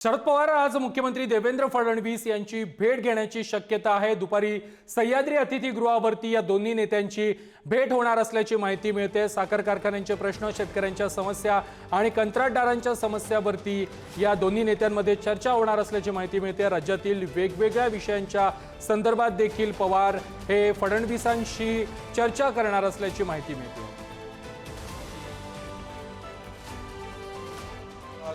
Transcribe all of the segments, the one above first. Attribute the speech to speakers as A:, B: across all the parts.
A: शरद पवार आज मुख्यमंत्री देवेंद्र फडणवीस यांची भेट घेण्याची शक्यता आहे। दुपारी सह्याद्री अतिथीगृहावरती या दोन्ही नेत्यांची भेट होणार असल्याची माहिती मिळते। साखर कारखान्यांचे प्रश्न, शेतकऱ्यांच्या समस्या आणि कंत्राटदारांच्या समस्यावरती या दोन्ही नेत्यांमध्ये चर्चा होणार असल्याची माहिती मिळते। राज्यातील वेगवेगळ्या विषयांच्या संदर्भात देखील पवार हे फडणवीसांशी चर्चा करणार असल्याची माहिती मिळते।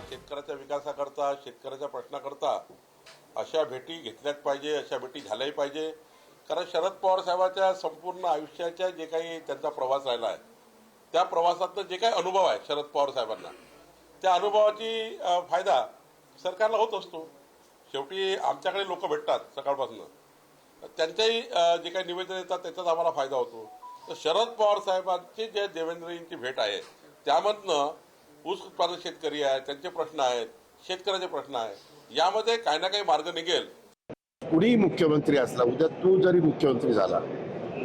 B: शेतकऱ्याच्या विकासाकरता, शेतकऱ्याच्या प्रश्नाकरता अशा भेटी घेतल्याच पाहिजे, अशा भेटी झाल्याही पाहिजे। कारण शरद पवार साहेबांच्या संपूर्ण आयुष्याच्या जे काही त्यांचा प्रवास राहिला आहे, त्या प्रवासातनं जे काही अनुभव आहे शरद पवार साहेबांना, त्या अनुभवाची फायदा सरकारला होत असतो। शेवटी आमच्याकडे लोक भेटतात सकाळपासून, त्यांच्याही जे काही निवेदन येतात त्याचाच आम्हाला फायदा होतो। तर शरद पवार साहेबांची जे देवेंद्रजींची भेट आहे त्यामधनं ऊस उत्पादक शेतकरी आहे, त्यांचे प्रश्न आहेत, शेतकऱ्याचे प्रश्न आहेत, यामध्ये काही ना काही मार्ग निघेल।
C: कुणी मुख्यमंत्री असला, उद्या तू जरी मुख्यमंत्री झाला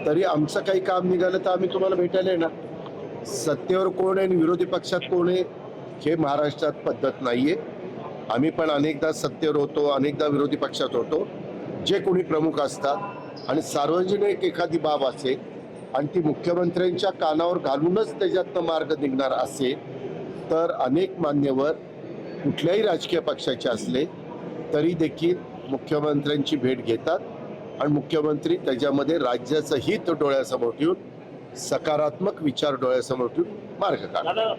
C: तरी आमचं काही काम निघालं तर आम्ही तुम्हाला भेटायला येणार। सत्तेवर कोण आहे आणि विरोधी पक्षात कोण आहे हे महाराष्ट्रात पद्धत नाहीये। आम्ही पण अनेकदा सत्तेवर होतो, अनेकदा विरोधी पक्षात होतो। जे कोणी प्रमुख असतात आणि सार्वजनिक एखादी बाब असेल आणि ती मुख्यमंत्र्यांच्या कानावर घालूनच त्याच्यातनं मार्ग निघणार असेल तर अनेक मान्यवर कुठल्याही राजकीय पक्षाचे असले तरी देखील मुख्यमंत्र्यांची भेट घेतात आणि मुख्यमंत्री त्याच्यामध्ये राज्याचं हित डोळ्यासमोर ठेवून, सकारात्मक विचार डोळ्यासमोर ठेवून मार्ग काढतात।